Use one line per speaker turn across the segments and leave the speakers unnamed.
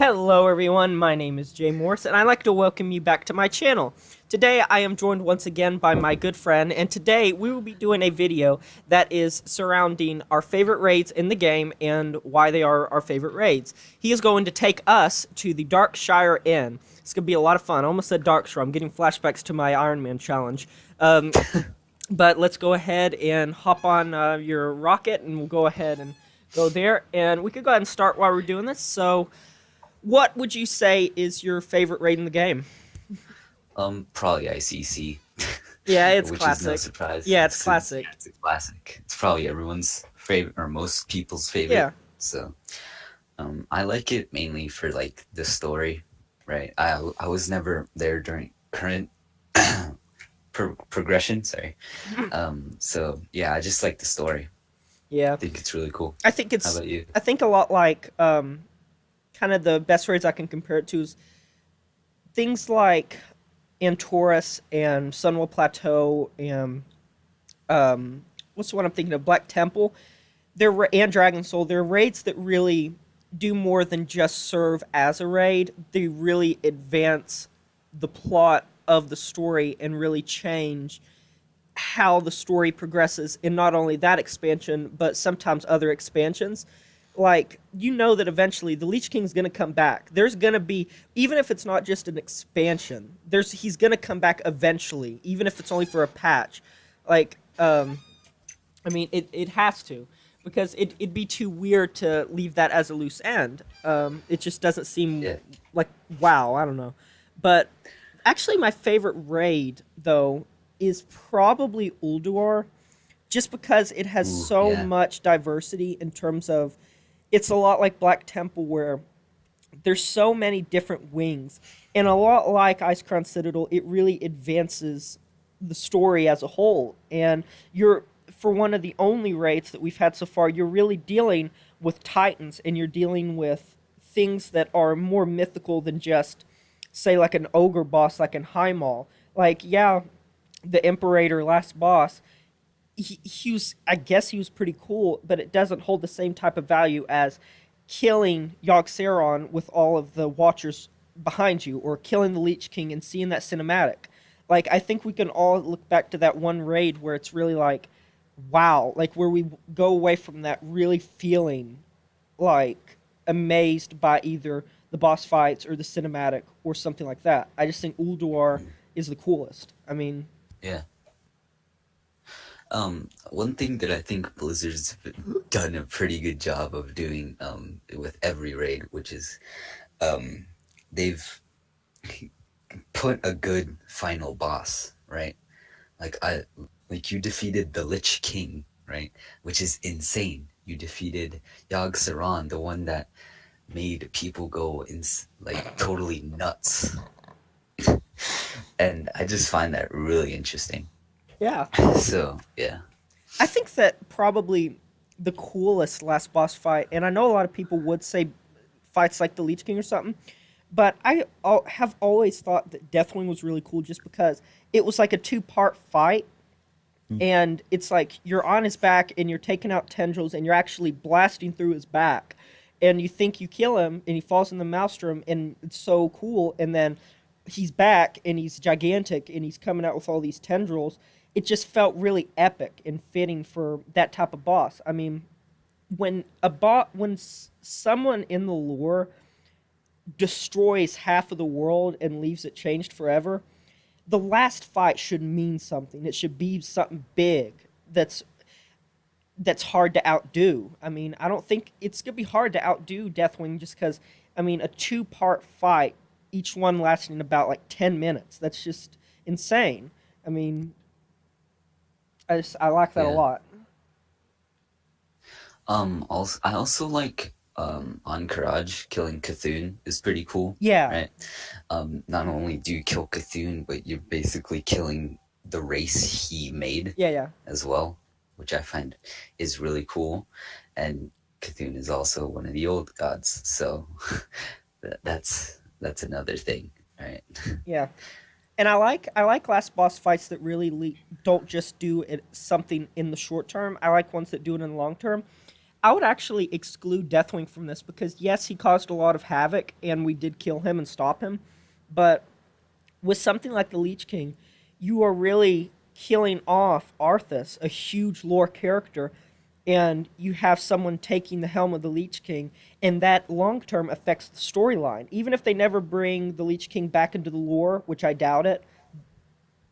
Hello everyone, my name is Jay Morse, and I'd like to welcome you back to my channel. Today I am joined once again by my good friend, and today we will be doing a video that is surrounding our favorite raids in the game and why they are our favorite raids. He is going to take us to the Darkshire Inn. It's going to be a lot of fun. I almost said Darkshire, I'm getting flashbacks to my Iron Man challenge. But let's go ahead and hop on your rocket, and we'll go ahead and go there. And we could go ahead and start while we're doing this. So, what would you say is your favorite raid in the game?
Probably ICC,
Yeah, it's
which is no
classic.
surprise.
Yeah, it's
It's a,
classic.
it's a classic. It's probably everyone's favorite or most people's favorite.
Yeah,
So, I like it mainly for like the story, right? I was never there during current progression. Sorry. So yeah, I just like the story.
yeah.
I think it's really cool.
I think
How
it's.
about you?
I think a lot like kind of the best raids I can compare it to is things like Antorus and Sunwell Plateau and what's the one I'm thinking of? Black Temple. And Dragon Soul. They're raids that really do more than just serve as a raid. They really advance the plot of the story and really change how the story progresses in not only that expansion but sometimes other expansions. Like, you know that eventually the Lich King's going to come back. There's going to be, even if it's not just an expansion, he's going to come back eventually, even if it's only for a patch. Like, I mean, it has to, because it'd be too weird to leave that as a loose end. It just doesn't seem
Yeah.
like, wow, I don't know. But actually, my favorite raid, though, is probably Ulduar, just because it has
Ooh,
so
yeah.
much diversity in terms of, it's a lot like Black Temple, where there's so many different wings, and a lot like Ice Crown Citadel, it really advances the story as a whole. And you're, for one of the only raids that we've had so far, you're really dealing with titans, and you're dealing with things that are more mythical than just, say, like an ogre boss, like in Heimal. Like, yeah, the Imperator last boss, he was, I guess he was pretty cool, but it doesn't hold the same type of value as killing Yogg Saron with all of the Watchers behind you, or killing the Leech King and seeing that cinematic. Like, I think we can all look back to that one raid where it's really like, wow, like where we go away from that really feeling like amazed by either the boss fights or the cinematic or something like that. I just think Ulduar is the coolest. I mean,
Yeah. One thing that I think Blizzard's done a pretty good job of doing with every raid, which is they've put a good final boss, right? Like you defeated the Lich King, right? Which is insane. You defeated Yogg Saron, the one that made people go like totally nuts, and I just find that really interesting.
yeah.
So yeah,
I think that probably the coolest last boss fight, and I know a lot of people would say fights like the Leech King or something, but have always thought that Deathwing was really cool just because it was like a two-part fight, and it's like you're on his back and you're taking out tendrils and you're actually blasting through his back, and you think you kill him and he falls in the maelstrom, and it's so cool. And then he's back and he's gigantic and he's coming out with all these tendrils. It just felt really epic and fitting for that type of boss. I mean, when someone in the lore destroys half of the world and leaves it changed forever, the last fight should mean something. It should be something big that's hard to outdo. I mean, I don't think it's gonna be hard to outdo Deathwing, just because, I mean, a two-part fight, each one lasting about like 10 minutes. That's just insane. I mean, I like that a
yeah.
lot.
Also, I also like on Courage killing Cthun is pretty cool,
Yeah,
right? Not only do you kill Cthun, but you're basically killing the race he made
yeah, yeah,
as well, which I find is really cool. And Cthulhu is also one of the old gods, so that's another thing, right?
yeah. And I like last boss fights that really don't just do something in the short term. I like ones that do it in the long term. I would actually exclude Deathwing from this because yes, he caused a lot of havoc, and we did kill him and stop him. But with something like the Leech King, you are really killing off Arthas, a huge lore character, and you have someone taking the helm of the Leech King, and that long term affects the storyline. Even if they never bring the Leech King back into the lore, which I doubt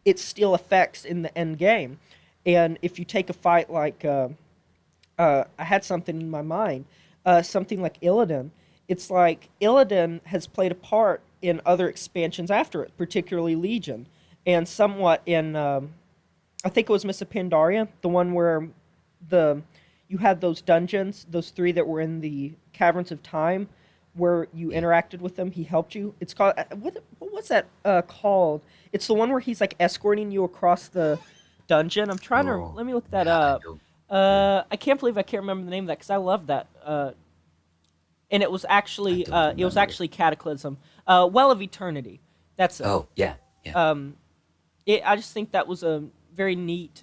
it still affects in the end game. And if you take a fight like I had something in my mind, something like Illidan. It's like Illidan has played a part in other expansions after it, particularly Legion, and somewhat in I think it was Miss Pandaria, the one where the you had those dungeons, those three that were in the caverns of time, where you
Yeah.
interacted with them. He helped you. It's called what was that called? It's the one where he's like escorting you across the dungeon. I'm trying to
Oh,
let me look that
yeah, I
up.
don't. Yeah,
I can't believe I can't remember the name of that because I love that. And
I don't
it was
remember.
actually Cataclysm. Well of Eternity. That's it.
Oh, yeah, yeah.
Um, I just think that was a very neat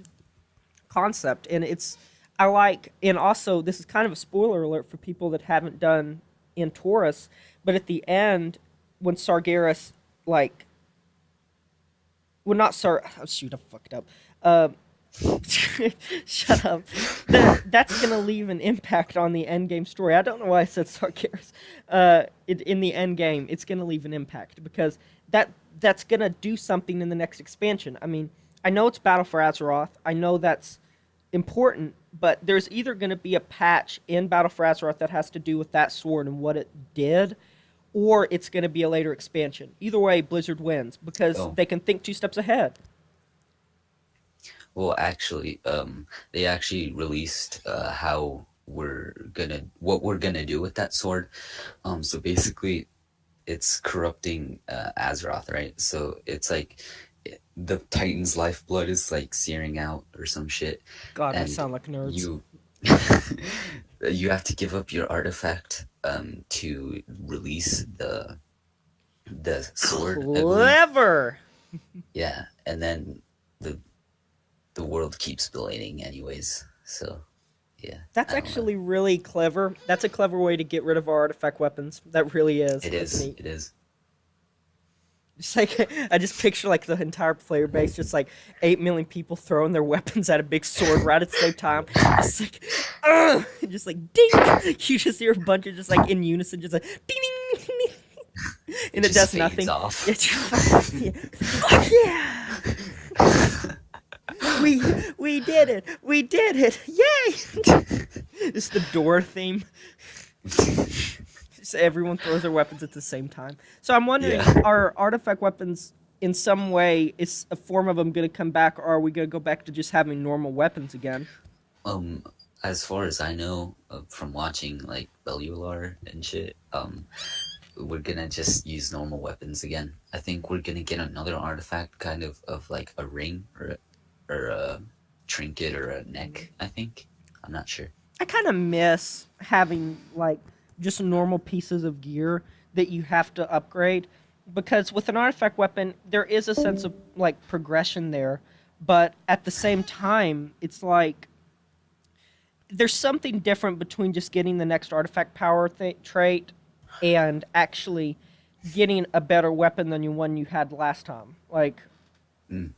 concept, and it's I like, and also this is kind of a spoiler alert for people that haven't done in Taurus, but at the end when Sargeras like well not Sar oh, shoot I fucked up. Shut up. That's gonna leave an impact on the end game story. I don't know why I said Sargeras. In the end game, it's gonna leave an impact because that that's gonna do something in the next expansion. I mean, I know it's Battle for Azeroth. I know that's important, but there's either gonna be a patch in Battle for Azeroth that has to do with that sword and what it did, or it's gonna be a later expansion. Either way, Blizzard wins because
Oh,
they can think two steps ahead.
well, actually, they actually released how what we're gonna do with that sword. So basically, it's corrupting Azeroth, right? So it's like the Titan's lifeblood is like searing out or some shit,
God, we
and
sound like nerds.
you you have to give up your artifact to release the sword, I believe.
Clever.
Yeah, and then the the world keeps bleeding anyways. So yeah,
That's
I don't know.
actually really clever. That's a clever way to get rid of our artifact weapons. That really is.
It
That's
is.
neat.
It is.
Just like I just picture like the entire player base, just like 8 million people throwing their weapons at a big sword right at the same time. Just like, just like ding. You just hear a bunch of just like in unison, just like ding, ding, ding, ding.
It
And it
just
does
fades
nothing.
off.
It's yeah. Fuck yeah. We did it. We did it. Yay! It's the door theme. So everyone throws their weapons at the same time. So I'm wondering,
Yeah.
are artifact weapons in some way is a form of them going to come back, or are we going to go back to just having normal weapons again?
Um, as far as I know, from watching like Valor and shit, we're gonna just use normal weapons again. I think we're gonna get another artifact, kind of like a ring or a trinket or a neck. I think. I'm not sure.
I kind of miss having like just normal pieces of gear that you have to upgrade because with an artifact weapon there is a sense of like progression there, but at the same time it's like there's something different between just getting the next artifact power trait and actually getting a better weapon than the one you had last time. Like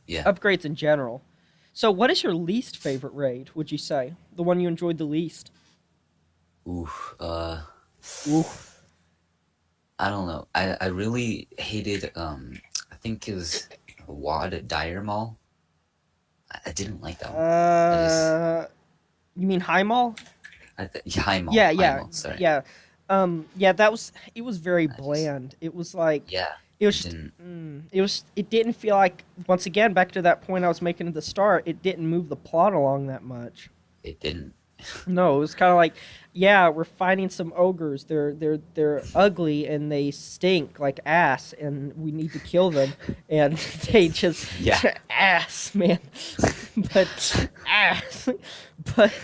Yeah.
upgrades in general. So, what is your least favorite raid? Would you say the one you enjoyed the least?
Ooh.
Ooh.
I don't know. I really hated. I think it was Wad Dire Mall. I didn't like that one. I just
Uh, you mean Heimal?
High Mall.
Yeah,
High
yeah,
Mall. Sorry.
yeah. Yeah. That was. It was very
I just
bland. It was like.
yeah.
It
It
was.
didn't.
It was. It didn't feel like. Once again, back to that point I was making at the start. It didn't move the plot along that much.
It didn't.
No, it was kind of like, yeah, we're fighting some ogres. They're ugly and they stink like ass, and we need to kill them. And they just
Yeah.
ass, man, but ass, but.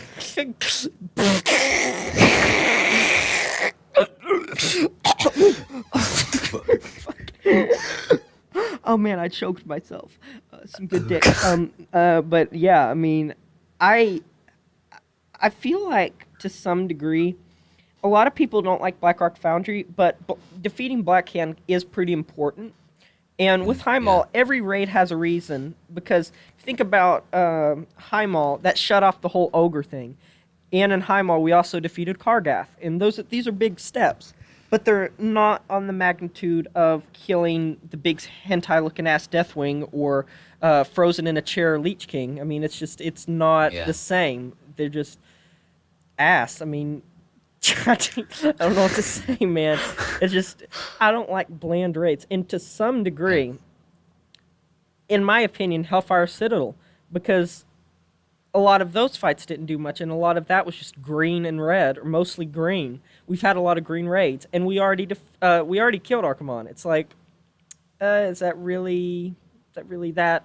Oh man, I choked myself. Some good dick. But yeah, I mean, I I feel like to some degree, a lot of people don't like Blackrock Foundry, but defeating Blackhand is pretty important. And with
Yeah.
Heimall, every raid has a reason because think about Heimall that shut off the whole ogre thing, and in Heimall we also defeated Kargath, and these are big steps, but they're not on the magnitude of killing the big hentai looking ass Deathwing or frozen in a chair Leech King. I mean, it's not the
Yeah.
same. They're just ass. I mean, I don't know what to say, man. It's just I don't like bland raids, and to some
Yeah.
degree, in my opinion, Hellfire Citadel, because a lot of those fights didn't do much, and a lot of that was just green and red, or mostly green. We've had a lot of green raids, and we already killed Archimon. It's like, is that really that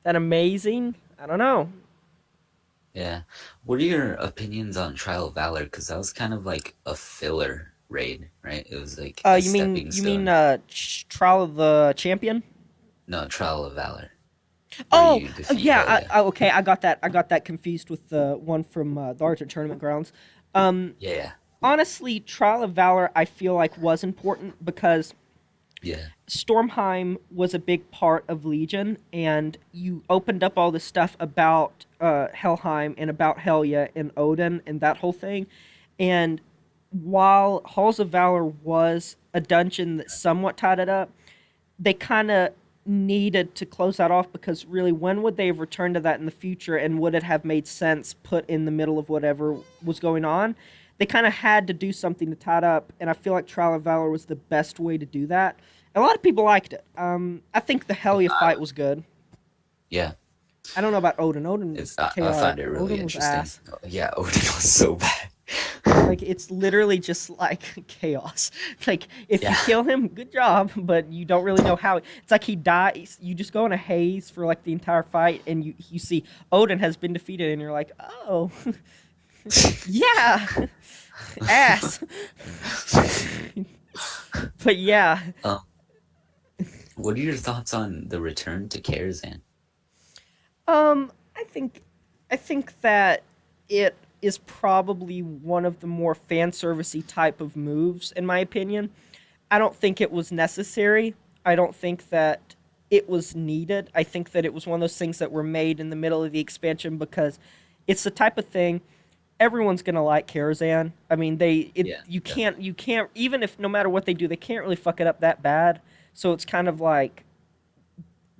amazing? I don't know.
Yeah. What are your opinions on Trial of Valor? Because that was kind of like a filler raid, right? It was like a stepping
You mean
stone.
Trial of the Champion?
No, Trial of Valor, where
Oh,
you defeat
yeah.
Helya.
Okay, I got that. I got that confused with the one from the Archer Tournament Grounds. Um,
Yeah, yeah,
Honestly, Trial of Valor I feel like was important because
yeah,
Stormheim was a big part of Legion, and you opened up all this stuff about Helheim and about Helya and Odin and that whole thing. And while Halls of Valor was a dungeon that somewhat tied it up, they kind of needed to close that off because really, when would they have returned to that in the future, and would it have made sense put in the middle of whatever was going on? They kind of had to do something to tie it up, and I feel like Trial of Valor was the best way to do that. A lot of people liked it. I think the Helya fight was good.
yeah.
I don't know about Odin. Odin
It's
was
I
chaotic.
find it really
Odin was
interesting.
ass.
Oh, yeah, Odin was so bad.
Like it's literally just like chaos. Like if you
Yeah,
kill him, good job, but you don't really know how. It's like he dies. You just go in a haze for like the entire fight, and you see Odin has been defeated, and you're like, oh, yeah, ass. But yeah,
um, what are your thoughts on the return to Karazhan?
I think that it is probably one of the more fan servicey type of moves, in my opinion. I don't think it was necessary. I don't think that it was needed. I think that it was one of those things that were made in the middle of the expansion because it's the type of thing everyone's gonna like Karazhan. I mean,
Yeah, yeah,
you can't even if no matter what they do, they can't really fuck it up that bad. So it's kind of like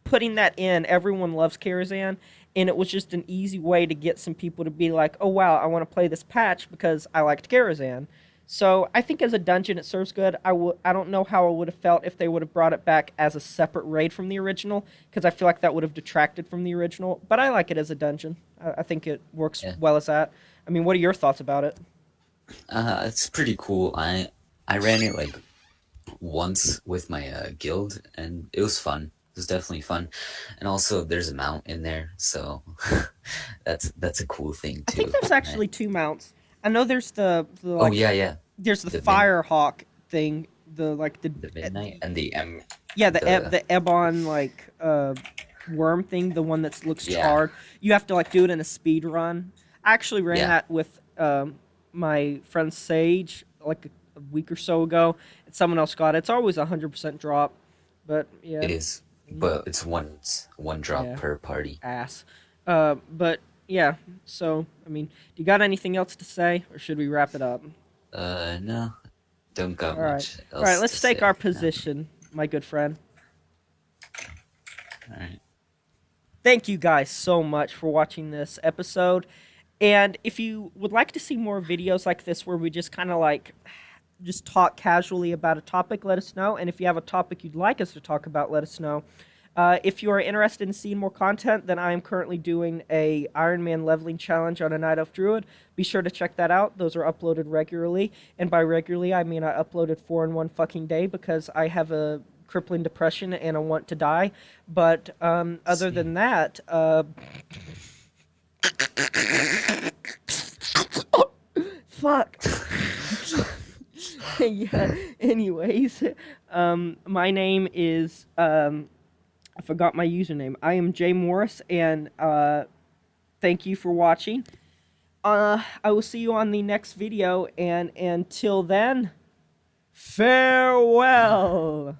putting that in. Everyone loves Karazhan, and it was just an easy way to get some people to be like, "Oh wow, I want to play this patch because I liked Karazhan." So I think as a dungeon, it serves good. I don't know how I would have felt if they would have brought it back as a separate raid from the original because I feel like that would have detracted from the original. But I like it as a dungeon. I think it works
yeah.
well as that. I mean, what are your thoughts about it?
It's pretty cool. I ran it like once with my guild, and it was fun. It was definitely fun, and also there's a mount in there, so that's a cool thing
I think
too,
there's
right?
actually two mounts. I know there's the
Oh
like
yeah, yeah.
there's the
The mid
Firehawk thing, the like
the midnight and the
yeah,
the
the Ebon like worm thing, the one that looks
yeah,
charred. You have to like do it in a speed run. I actually ran
yeah.
that with my friend Sage like a week or so ago, and someone else got it. It's always 100% drop, but yeah,
It is,
mm,
but it's one drop
yeah,
per party.
ass. But yeah. So I mean, do you got anything else to say, or should we wrap it up?
No, don't got
All right,
much
all right.
else to
Let's take
say.
our
No.
position, my good friend.
All right.
Thank you guys so much for watching this episode. And if you would like to see more videos like this where we just kind of like just talk casually about a topic, let us know. And if you have a topic you'd like us to talk about, let us know. If you are interested in seeing more content, then I am currently doing a Iron Man leveling challenge on a Night Elf Druid. Be sure to check that out. Those are uploaded regularly. And by regularly, I mean I uploaded 4 in 1 fucking day because I have a crippling depression and I want to die. But other
See.
than that, fuck. Yeah. Anyways, my name is I forgot my username. I am Jay Morris, and thank you for watching. I will see you on the next video, and until then, farewell.